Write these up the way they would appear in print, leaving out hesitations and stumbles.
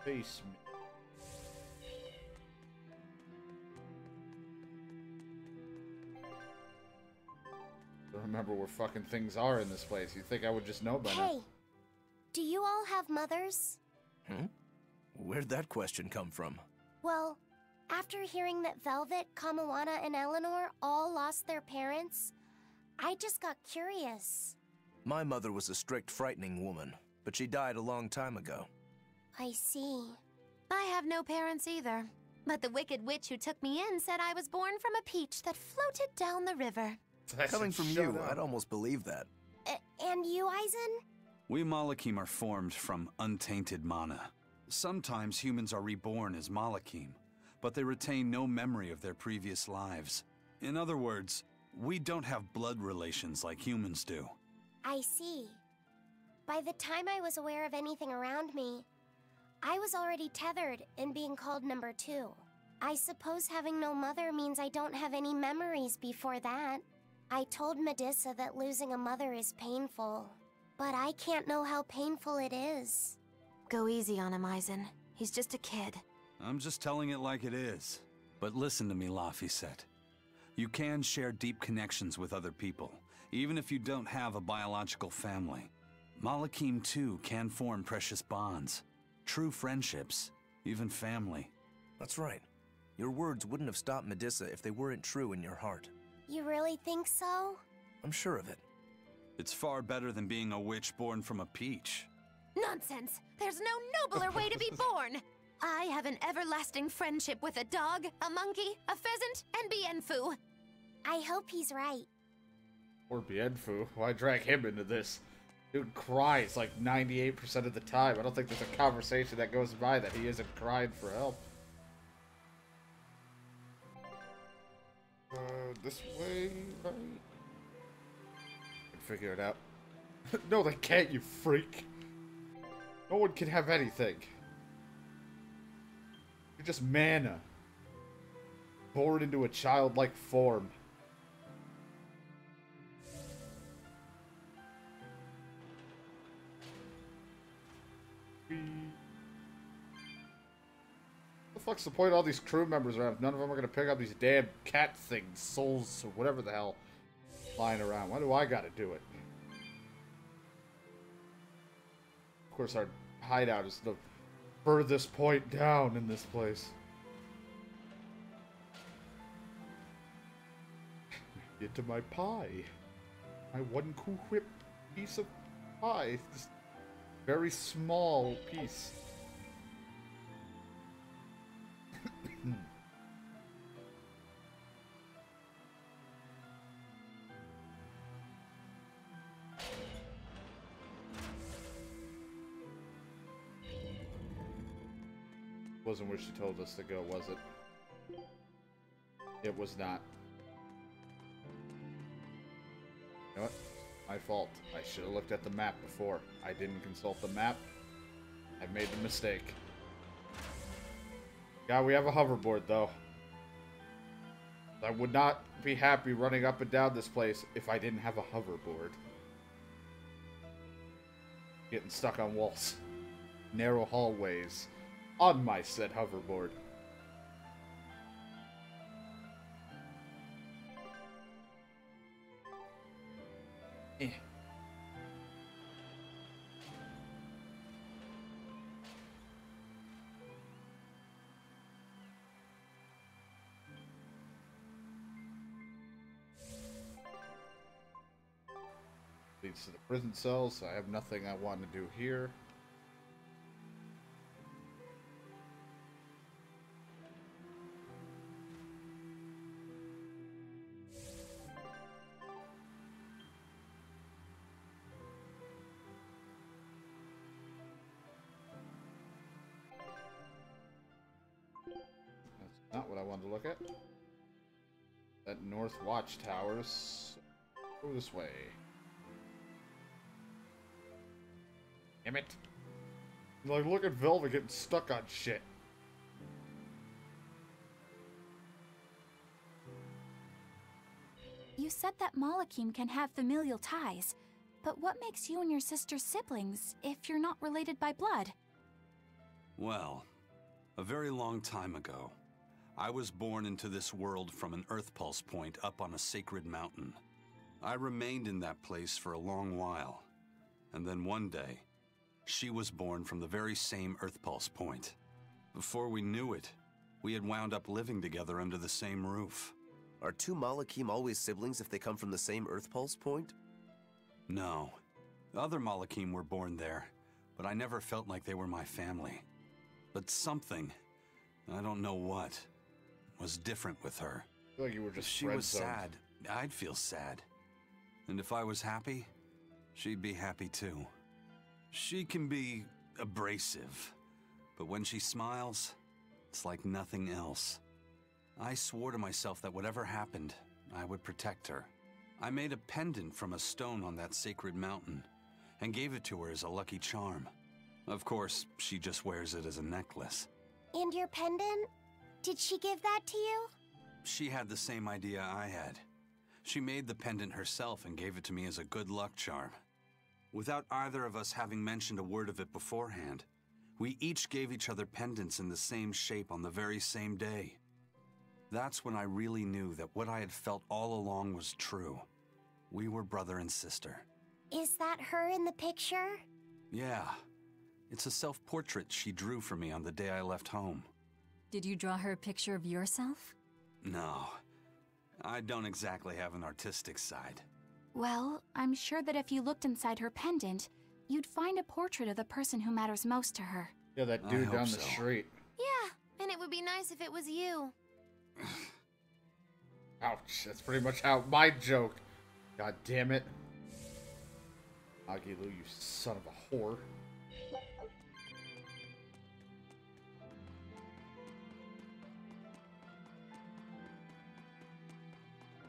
Basement. I don't remember where fucking things are in this place. You'd think I would just know by now. Hey, do you all have mothers? Hmm? Where'd that question come from? Well, after hearing that Velvet, Kamawana, and Eleanor all lost their parents, I just got curious. My mother was a strict, frightening woman, but she died a long time ago. I see. I have no parents either, but the wicked witch who took me in said I was born from a peach that floated down the river. Coming from you, I'd almost believe that. And you, Aizen? We Malakim are formed from untainted mana. Sometimes humans are reborn as Malakim, but they retain no memory of their previous lives. In other words, we don't have blood relations like humans do. I see. By the time I was aware of anything around me, I was already tethered and being called number 2. I suppose having no mother means I don't have any memories before that. I told Medusa that losing a mother is painful, but I can't know how painful it is. Go easy on him, Aizen. He's just a kid. I'm just telling it like it is. But listen to me, Laphicet. You can share deep connections with other people, even if you don't have a biological family. Malakim, too, can form precious bonds. True friendships, even family. That's right. Your words wouldn't have stopped Medusa if they weren't true in your heart. You really think so? I'm sure of it. It's far better than being a witch born from a peach. Nonsense! There's no nobler way to be born! I have an everlasting friendship with a dog, a monkey, a pheasant, and Bienfu. I hope he's right. Poor Bienfu. Why drag him into this? Dude cries like 98% of the time. I don't think there's a conversation that goes by that he isn't crying for help. This way, right? Can figure it out. No, they can't, you freak. No one can have anything. You're just mana. Born into a childlike form. What the fuck's the point of all these crew members around if none of them are gonna pick up these damn cat things, souls, or whatever the hell lying around? Why do I gotta do it? Of course, our hideout is the furthest point down in this place. Get to my pie. My one cool whip piece of pie. This very small piece. Wasn't where she told us to go, was it? It was not. You know what? My fault. I should have looked at the map before. I didn't consult the map. I made the mistake. God, we have a hoverboard, though. I would not be happy running up and down this place if I didn't have a hoverboard. Getting stuck on walls. Narrow hallways. On my said hoverboard. Eh. Leads to the prison cells, so I have nothing I want to do here. Not what I wanted to look at. That North Watchtowers. Go this way. Damn it. Like, look at Velvet getting stuck on shit. You said that Malakim can have familial ties, but what makes you and your sister siblings if you're not related by blood? Well, a very long time ago, I was born into this world from an Earth Pulse point up on a sacred mountain. I remained in that place for a long while, and then one day, she was born from the very same Earth Pulse point. Before we knew it, we had wound up living together under the same roof. Are two Malakim always siblings if they come from the same Earth Pulse point? No. Other Malakim were born there, but I never felt like they were my family. But something, I don't know what, was different with her. I feel like you were just If she was sad, I'd feel sad. And if I was happy, she'd be happy too. She can be abrasive, but when she smiles, it's like nothing else. I swore to myself that whatever happened, I would protect her. I made a pendant from a stone on that sacred mountain and gave it to her as a lucky charm. Of course, she just wears it as a necklace. And your pendant? Did she give that to you? She had the same idea I had. She made the pendant herself and gave it to me as a good luck charm. Without either of us having mentioned a word of it beforehand, we each gave each other pendants in the same shape on the very same day. That's when I really knew that what I had felt all along was true. We were brother and sister. Is that her in the picture? Yeah. It's a self-portrait she drew for me on the day I left home. Did you draw her a picture of yourself? No. I don't exactly have an artistic side. Well, I'm sure that if you looked inside her pendant, you'd find a portrait of the person who matters most to her. Yeah, that I dude hope down the so. street. Yeah, and it would be nice if it was you. Ouch, that's pretty much how my joke. God damn it. Agilu, you son of a whore.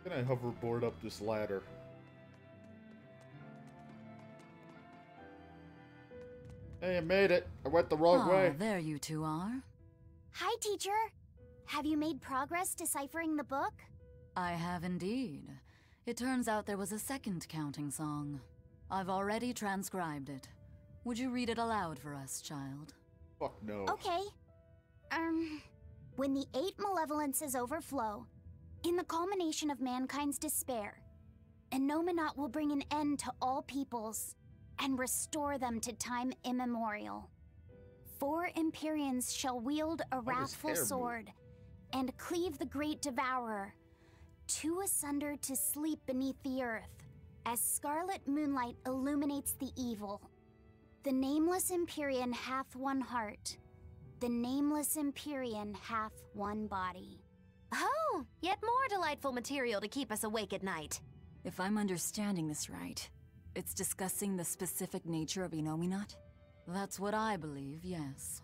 Can I hoverboard up this ladder? Hey, I made it. I went the wrong way. There you two are. Hi, teacher. Have you made progress deciphering the book? I have indeed. It turns out there was a second counting song. I've already transcribed it. Would you read it aloud for us, child? Fuck no. Okay. When the 8 malevolences overflow, in the culmination of mankind's despair, Innominat will bring an end to all peoples and restore them to time immemorial. 4 Empyreans shall wield a wrathful sword and cleave the great devourer, 2 asunder to sleep beneath the earth, as scarlet moonlight illuminates the evil. The nameless Empyrean hath one heart. The nameless Empyrean hath one body. Oh, yet more delightful material to keep us awake at night. If I'm understanding this right, it's discussing the specific nature of Innominat? That's what I believe, yes.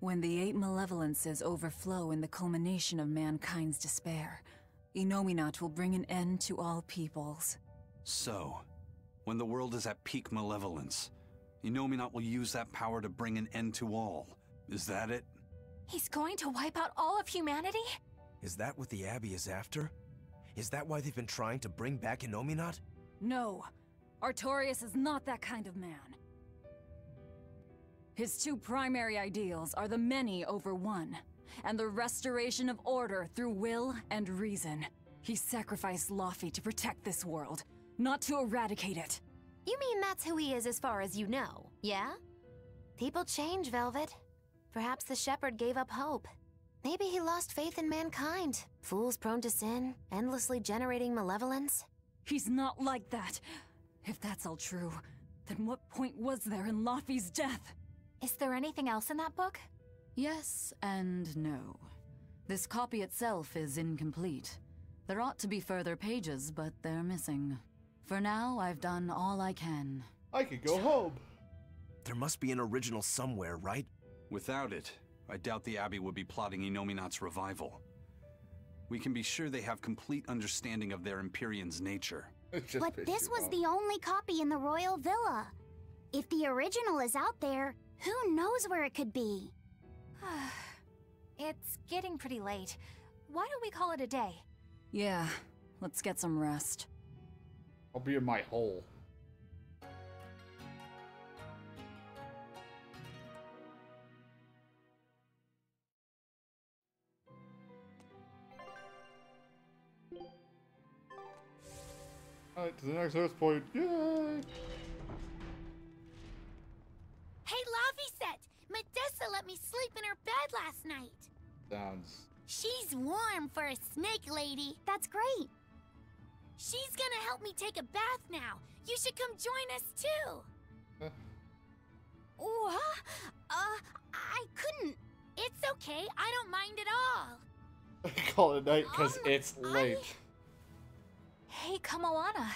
When the 8 malevolences overflow in the culmination of mankind's despair, Innominat will bring an end to all peoples. So, when the world is at peak malevolence, Innominat will use that power to bring an end to all. Is that it? He's going to wipe out all of humanity? Is that what the Abbey is after? Is that why they've been trying to bring back Innominat? No, Artorias is not that kind of man. His 2 primary ideals are the many over one, and the restoration of order through will and reason. He sacrificed Laufey to protect this world, not to eradicate it. You mean that's who he is as far as you know, yeah? People change, Velvet. Perhaps the shepherd gave up hope. Maybe he lost faith in mankind. Fools prone to sin, endlessly generating malevolence. He's not like that. If that's all true, then what point was there in Laufey's death? Is there anything else in that book? Yes and no. This copy itself is incomplete. There ought to be further pages, but they're missing. For now, I've done all I can. I could go home. There must be an original somewhere, right? Without it, I doubt the Abbey would be plotting Innominat's revival. We can be sure they have complete understanding of their Empyrean's nature. But this was the only copy in the royal villa. If the original is out there, who knows where it could be? It's getting pretty late. Why don't we call it a day? Yeah, let's get some rest. I'll be in my hole. Alright, to the next host point. Yay! Hey, Laviset! Medessa let me sleep in her bed last night. Sounds... She's warm for a snake lady. That's great. She's gonna help me take a bath now. You should come join us too. What? I couldn't. It's okay. I don't mind at all. Call it night because it's late. Hey, Kamoana.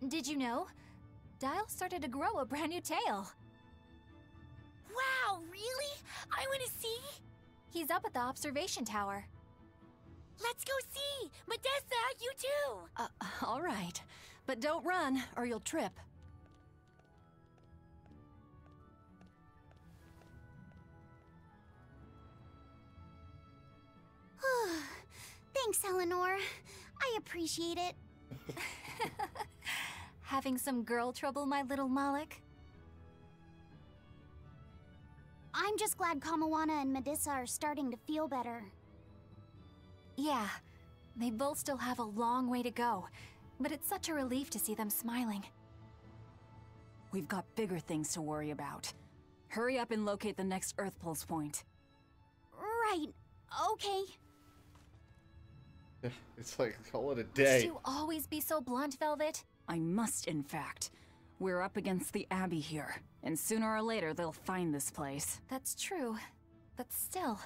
Did you know? Dial started to grow a brand new tail. Wow, really? I want to see. He's up at the observation tower. Let's go see. Medessa, you too. All right. But don't run, or you'll trip. Thanks, Eleanor. I appreciate it. Having some girl trouble, my little Malik? I'm just glad Kamoana and Medissa are starting to feel better. Yeah, they both still have a long way to go, but it's such a relief to see them smiling. We've got bigger things to worry about. Hurry up and locate the next Earth Pulse point. Right. Okay. It's like, call it a Must day. you always be so blunt, Velvet? I must, in fact. We're up against the Abbey here, and sooner or later they'll find this place. That's true, but still.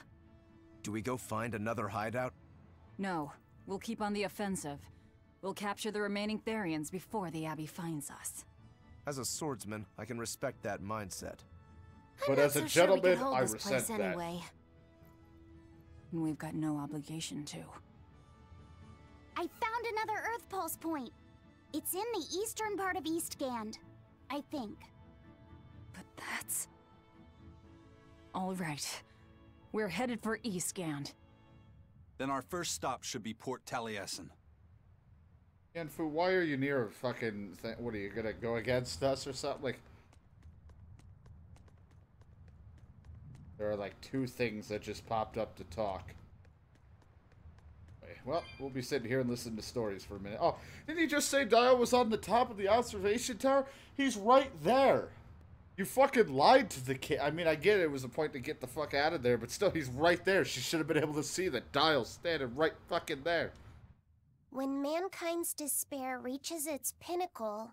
Do we go find another hideout? No, we'll keep on the offensive. We'll capture the remaining Therians before the Abbey finds us. As a swordsman, I can respect that mindset. But I'm as not a so sure we gentleman, can hold I this place resent that. anyway. And we've got no obligation to. I found another Earth Pulse point. It's in the eastern part of Eastgand, I think. But that's... All right. We're headed for Eastgand. Then our first stop should be Port Taliesin. Yanfu, why are you near a fucking thing? What are you gonna go against us or something? Like, there are like two things that just popped up to talk. Well, we'll be sitting here and listening to stories for a minute. Oh, didn't he just say Dial was on the top of the observation tower? He's right there. You fucking lied to the kid. I mean, I get it was a point to get the fuck out of there, but still, he's right there. She should have been able to see that Dial standing right fucking there. When mankind's despair reaches its pinnacle,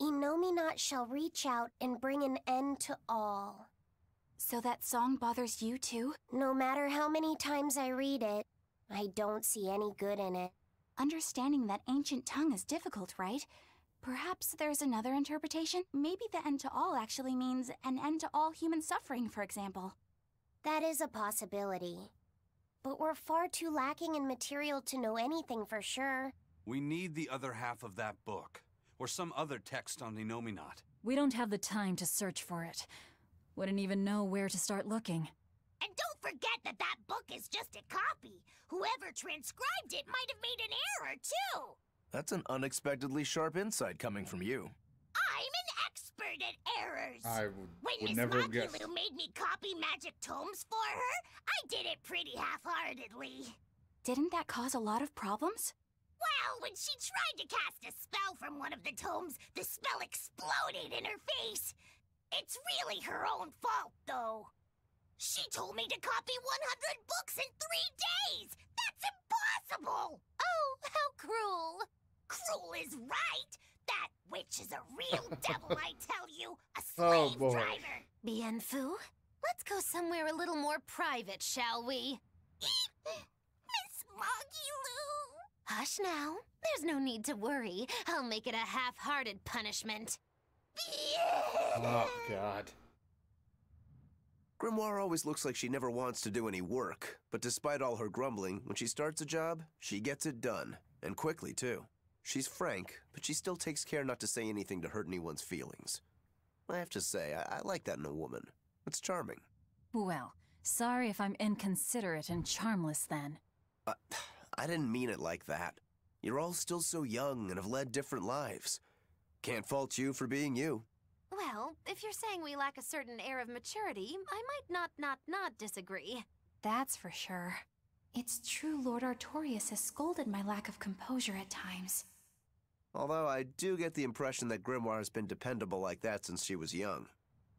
Innominat shall reach out and bring an end to all. So that song bothers you too? No matter how many times I read it, I don't see any good in it. Understanding that ancient tongue is difficult, right? Perhaps there's another interpretation? Maybe the end to all actually means an end to all human suffering, for example. That is a possibility. But we're far too lacking in material to know anything for sure. We need the other half of that book, or some other text on Innominat. We don't have the time to search for it. Wouldn't even know where to start looking. And don't forget that that book is just a copy. Whoever transcribed it might have made an error, too. That's an unexpectedly sharp insight coming from you. I'm an expert at errors. I When would Miss never have guessed. Makulu made me copy magic tomes for her, I did it pretty half-heartedly. Didn't that cause a lot of problems? Well, when she tried to cast a spell from one of the tomes, the spell exploded in her face. It's really her own fault, though. She told me to copy 100 books in 3 days! That's impossible! Oh, how cruel! Cruel is right! That witch is a real devil, I tell you! A Oh, slave boy. driver! Bienfu, let's go somewhere a little more private, shall we? Miss Magilou! Hush now. There's no need to worry. I'll make it a half-hearted punishment. Oh, God. Grimoire always looks like she never wants to do any work, but despite all her grumbling, when she starts a job, she gets it done, and quickly, too. She's frank, but she still takes care not to say anything to hurt anyone's feelings. I have to say, I like that in a woman. It's charming. Well, sorry if I'm inconsiderate and charmless then. I didn't mean it like that. You're all still so young and have led different lives. Can't fault you for being you. Well, if you're saying we lack a certain air of maturity, I might not disagree. That's for sure. It's true Lord Artorius has scolded my lack of composure at times. Although I do get the impression that Grimoire has been dependable like that since she was young.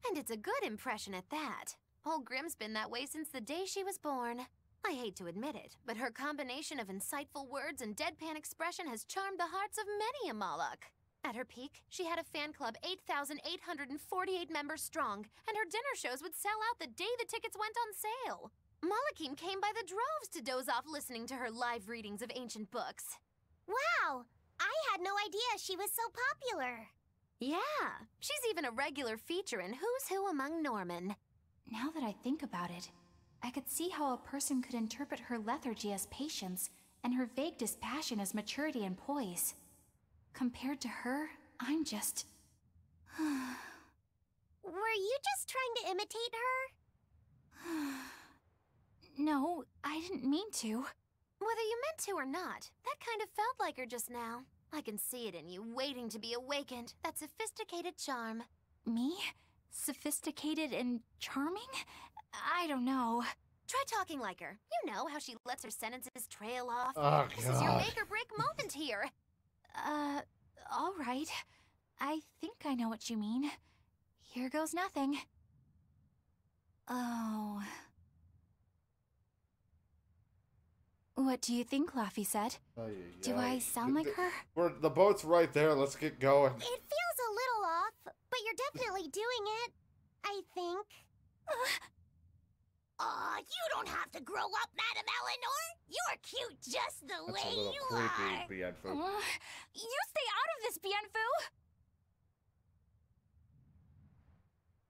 And it's a good impression at that. Old Grim's been that way since the day she was born. I hate to admit it, but her combination of insightful words and deadpan expression has charmed the hearts of many a Moloch. At her peak, she had a fan club 8,848 members strong, and her dinner shows would sell out the day the tickets went on sale. Malachim came by the droves to doze off listening to her live readings of ancient books. Wow! I had no idea she was so popular. Yeah, she's even a regular feature in Who's Who Among Norman. Now that I think about it, I could see how a person could interpret her lethargy as patience and her vague dispassion as maturity and poise. Compared to her, I'm just... Were you just trying to imitate her? No, I didn't mean to. Whether you meant to or not, that kind of felt like her just now. I can see it in you, waiting to be awakened. That sophisticated charm. Me? Sophisticated and charming? I don't know. Try talking like her. You know how she lets her sentences trail off. Oh, This is your make or break moment here. All right. I think I know what you mean. Here goes nothing. Oh. What do you think, Laffy said? Do I sound like her? The boat's right there. Let's get going. It feels a little off, but you're definitely doing it. I think. Aw, you don't have to grow up, Madam Eleanor. You're cute just the That's way a little you are. creepy, Bienfu. You stay out of this, Bienfu!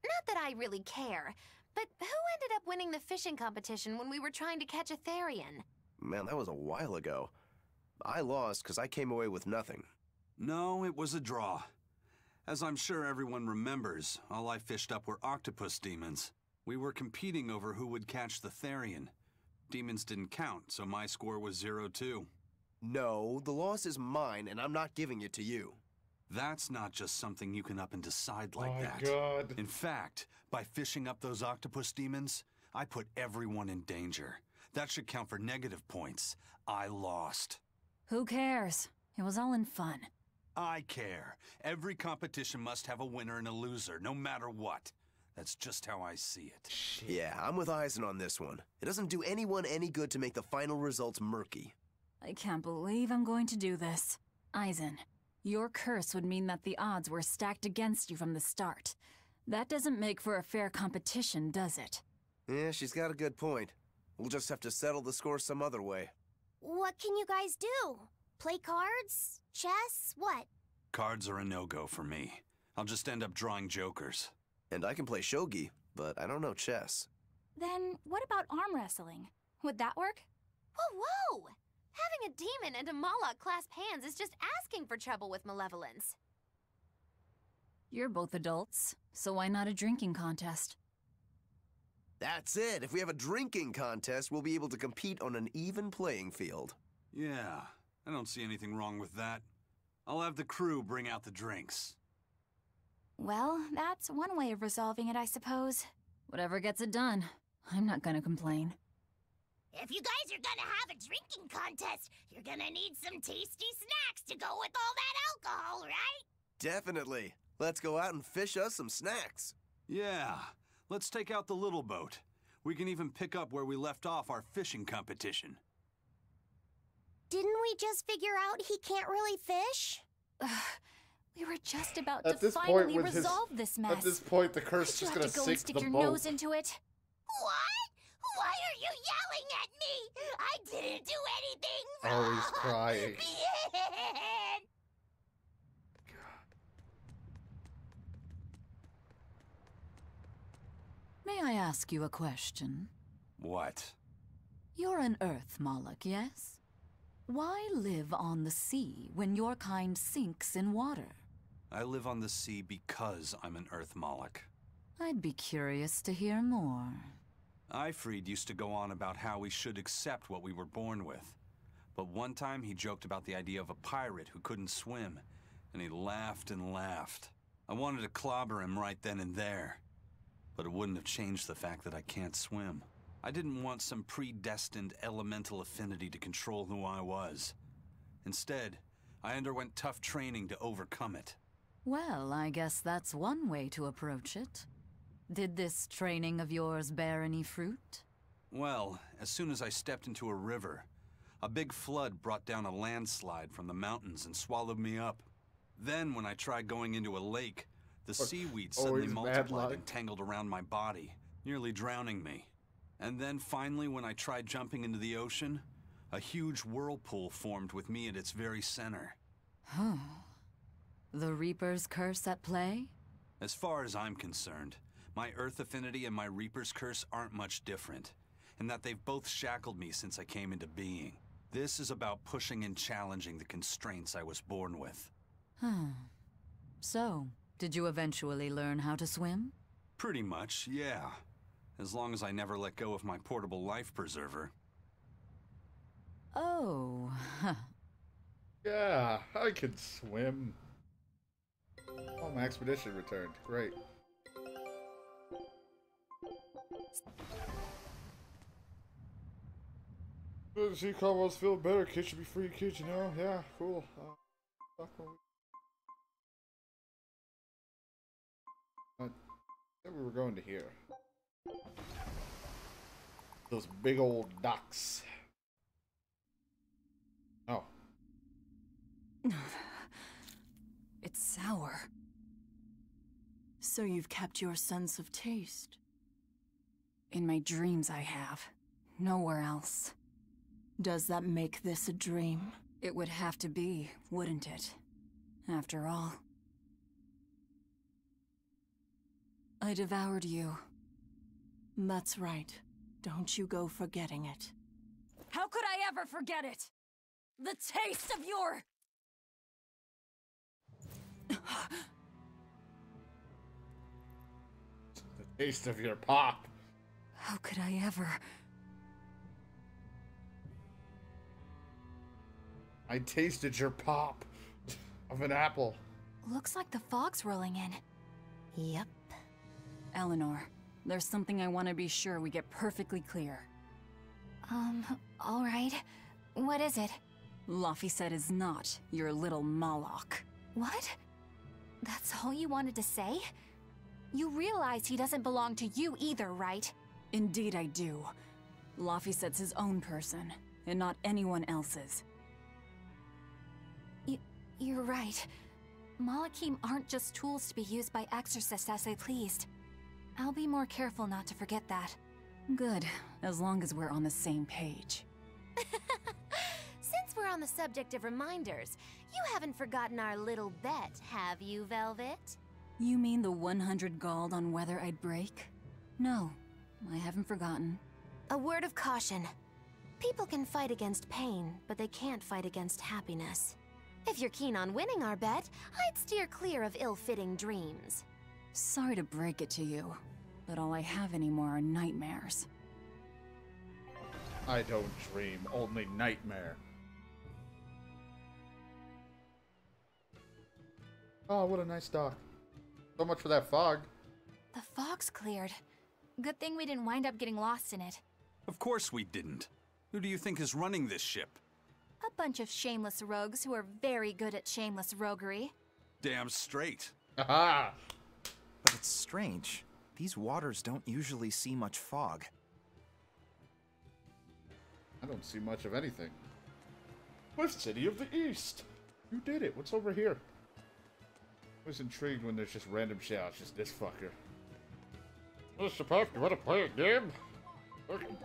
Not that I really care, but who ended up winning the fishing competition when we were trying to catch a Therian? Man, that was a while ago. I lost because I came away with nothing. No, it was a draw. As I'm sure everyone remembers, all I fished up were octopus demons. We were competing over who would catch the Therian. Demons didn't count, so my score was 0-2. No, the loss is mine, and I'm not giving it to you. That's not just something you can up and decide like Oh my that. God. In fact, by fishing up those octopus demons, I put everyone in danger. That should count for negative points. I lost. Who cares? It was all in fun. I care. Every competition must have a winner and a loser, no matter what. That's just how I see it. Yeah, I'm with Eisen on this one. It doesn't do anyone any good to make the final results murky. I can't believe I'm going to do this. Eisen, your curse would mean that the odds were stacked against you from the start. That doesn't make for a fair competition, does it? Yeah, she's got a good point. We'll just have to settle the score some other way. What can you guys do? Play cards? Chess? What? Cards are a no-go for me. I'll just end up drawing jokers. And I can play shogi, but I don't know chess. Then what about arm wrestling? Would that work? Whoa, whoa! Having a demon and a Moloch clasp hands is just asking for trouble with malevolence. You're both adults, so why not a drinking contest? That's it. If we have a drinking contest, we'll be able to compete on an even playing field. Yeah, I don't see anything wrong with that. I'll have the crew bring out the drinks. Well, that's one way of resolving it, I suppose. Whatever gets it done. I'm not gonna complain. If you guys are gonna have a drinking contest, you're gonna need some tasty snacks to go with all that alcohol, right? Definitely. Let's go out and fish us some snacks. Yeah, let's take out the little boat. We can even pick up where we left off our fishing competition. Didn't we just figure out he can't really fish? We were just about At to this point, finally with his- resolve this mess. At this point, the curse is Did you just have gonna to go and sink stick the your boat. nose into it? What? Why are you yelling at me? I didn't do anything wrong. Oh, he's crying. Bien. May I ask you a question? What? You're an Earth Moloch, yes? Why live on the sea when your kind sinks in water? I live on the sea because I'm an Earth Moloch. I'd be curious to hear more. Ifrid used to go on about how we should accept what we were born with. But one time he joked about the idea of a pirate who couldn't swim, and he laughed and laughed. I wanted to clobber him right then and there, but it wouldn't have changed the fact that I can't swim. I didn't want some predestined elemental affinity to control who I was. Instead, I underwent tough training to overcome it. Well, I guess that's one way to approach it. Did this training of yours bear any fruit? Well, as soon as I stepped into a river, a big flood brought down a landslide from the mountains and swallowed me up. Then, when I tried going into a lake, the seaweed suddenly multiplied and tangled around my body, nearly drowning me. And then finally, when I tried jumping into the ocean, a huge whirlpool formed with me at its very center. Huh. The Reaper's curse at play? As far as I'm concerned, my Earth affinity and my Reaper's curse aren't much different, in that they've both shackled me since I came into being. This is about pushing and challenging the constraints I was born with. So, did you eventually learn how to swim? Pretty much, yeah. As long as I never let go of my portable life preserver. Oh, Yeah, I can swim. Oh, my expedition returned. Great. See, combos feel better. Kids should be free kids, you know? Yeah, cool. I think we were going to here. Those big old ducks. Oh. it's sour. So you've kept your sense of taste? In my dreams I have. Nowhere else. Does that make this a dream? It would have to be, wouldn't it? After all. I devoured you. That's right. Don't you go forgetting it. How could I ever forget it? The taste of your... The taste of your pop. How could I ever... I tasted your pop of an apple. Looks like the fog's rolling in. Yep. Eleanor, there's something I want to be sure we get perfectly clear. All right. What is it? Laphicet is not your little Moloch. What? That's all you wanted to say? You realize he doesn't belong to you either, right? Indeed I do. Laphicet's his own person, and not anyone else's. You're right. Malachim aren't just tools to be used by exorcists as they pleased. I'll be more careful not to forget that. Good, as long as we're on the same page. Since we're on the subject of reminders, you haven't forgotten our little bet, have you, Velvet? You mean the 100 gold on whether I'd break? No, I haven't forgotten. A word of caution. People can fight against pain, but they can't fight against happiness. If you're keen on winning our bet, I'd steer clear of ill-fitting dreams. Sorry to break it to you, but all I have anymore are nightmares. I don't dream, only nightmare. Oh, what a nice dock. So much for that fog. The fog's cleared. Good thing we didn't wind up getting lost in it. Of course we didn't. Who do you think is running this ship? A bunch of shameless rogues who are very good at shameless roguery. Damn straight. Aha! But it's strange. These waters don't usually see much fog. I don't see much of anything. Cliff City of the East! You did it. What's over here? I was intrigued when there's just random shit. It's just this fucker. Mr. Puff, you wanna play a game? Fucking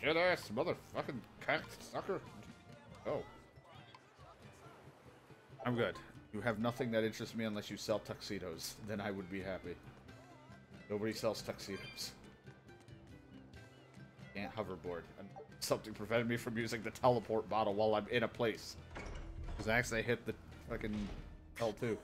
shit-ass motherfucking cock sucker. Oh. I'm good. You have nothing that interests me unless you sell tuxedos. Then I would be happy. Nobody sells tuxedos. Can't hoverboard. Something prevented me from using the teleport bottle while I'm in a place. Because I actually hit the fucking L2.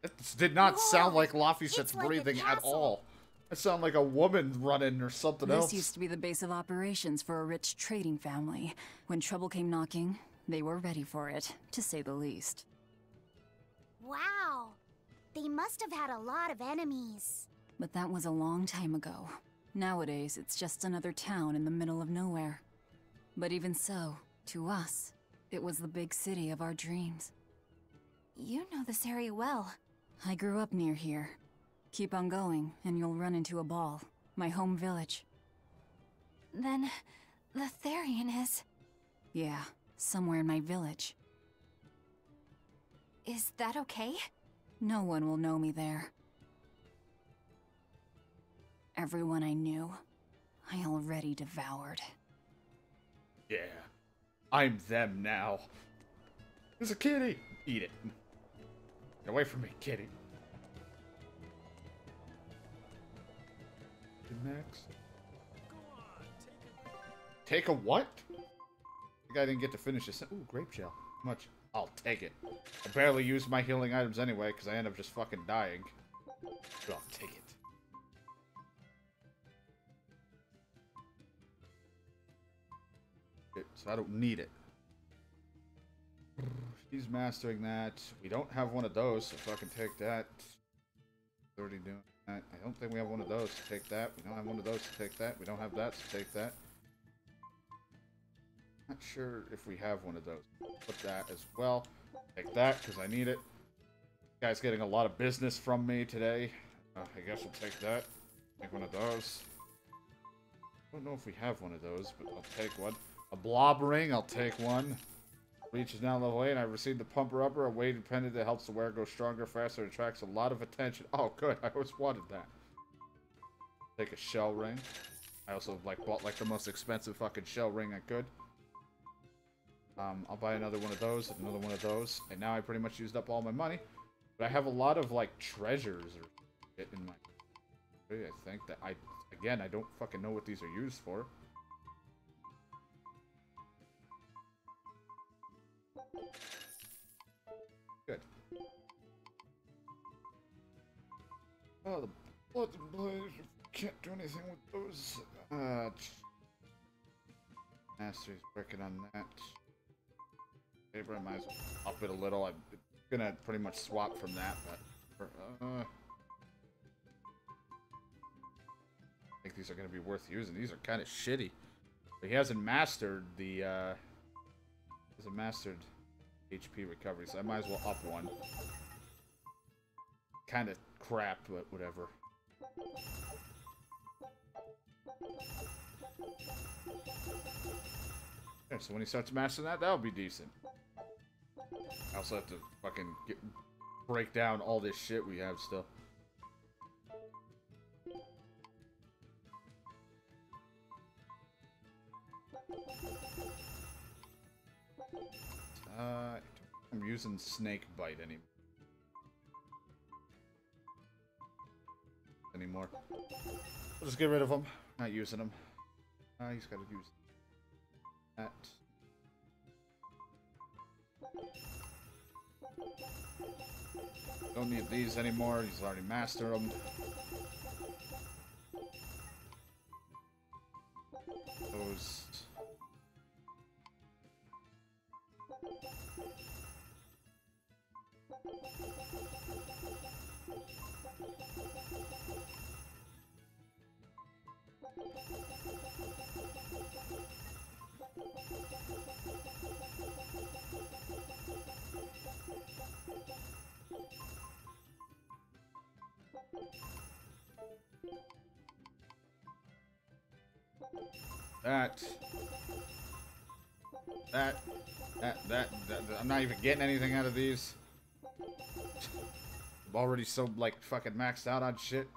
It did not sound like Laphicet's breathing at all. It sounded like a woman running or something else. This used to be the base of operations for a rich trading family. When trouble came knocking, they were ready for it, to say the least. Wow. They must have had a lot of enemies. But that was a long time ago. Nowadays, it's just another town in the middle of nowhere. But even so, To us, it was the big city of our dreams. You know this area well. I grew up near here. Keep on going, and you'll run into a ball. My home village. Then, the Therian is... Yeah, somewhere in my village. Is that okay? No one will know me there. Everyone I knew, I already devoured. Yeah. I'm them now. There's a kitty! Eat it. Get away from me, kitty. Next. Take a what? I think I didn't get to finish this. Ooh, grape shell. How much? I'll take it. I barely use my healing items anyway, because I end up just fucking dying. But I'll take it. So I don't need it. He's mastering that. We don't have one of those, so fucking take that. Already doing that. I don't think we have one of those to take that. We don't have one of those to take that. We don't have that to take that. Not sure if we have one of those. Put that as well. Take that, because I need it. Guy's getting a lot of business from me today. I guess we'll take that. Take one of those. I don't know if we have one of those, but I'll take one. A blob ring, I'll take one. Reach is now level 8. I received the pumper upper, a weighted pendant that helps the wearer go stronger, faster, and attracts a lot of attention. Oh, good. I always wanted that. Take a shell ring. I also bought the most expensive fucking shell ring I could. I'll buy another one of those and another one of those. And now I pretty much used up all my money. But I have a lot of treasures or shit in my. I think that I don't fucking know what these are used for. Good. Oh, the blood and blade. Can't do anything with those. Master's working on that. Maybe I might as well up it a little. I'm gonna pretty much swap from that, but I think these are gonna be worth using. These are kind of shitty. But he hasn't mastered the HP recovery, so I might as well up one. Kind of crap, but whatever. Okay, so when he starts mastering that, that'll be decent. I also have to fucking break down all this shit we have still. I'm using snake bite anymore. We'll just get rid of him. Not using him. He's got to use that. Don't need these anymore. He's already mastered them. Those. That. I'm not even getting anything out of these. I'm already so, fucking maxed out on shit.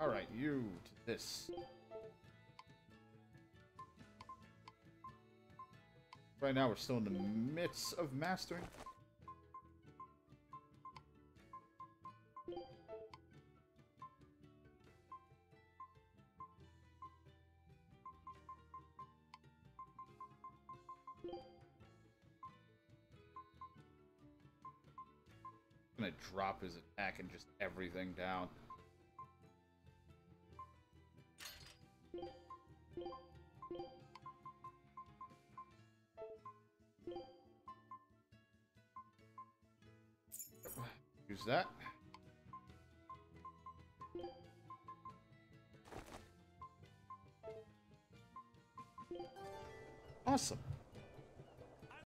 Alright, you to this. Right now we're still in the midst of mastering. I'm gonna drop his attack and just everything down. Use that. Awesome.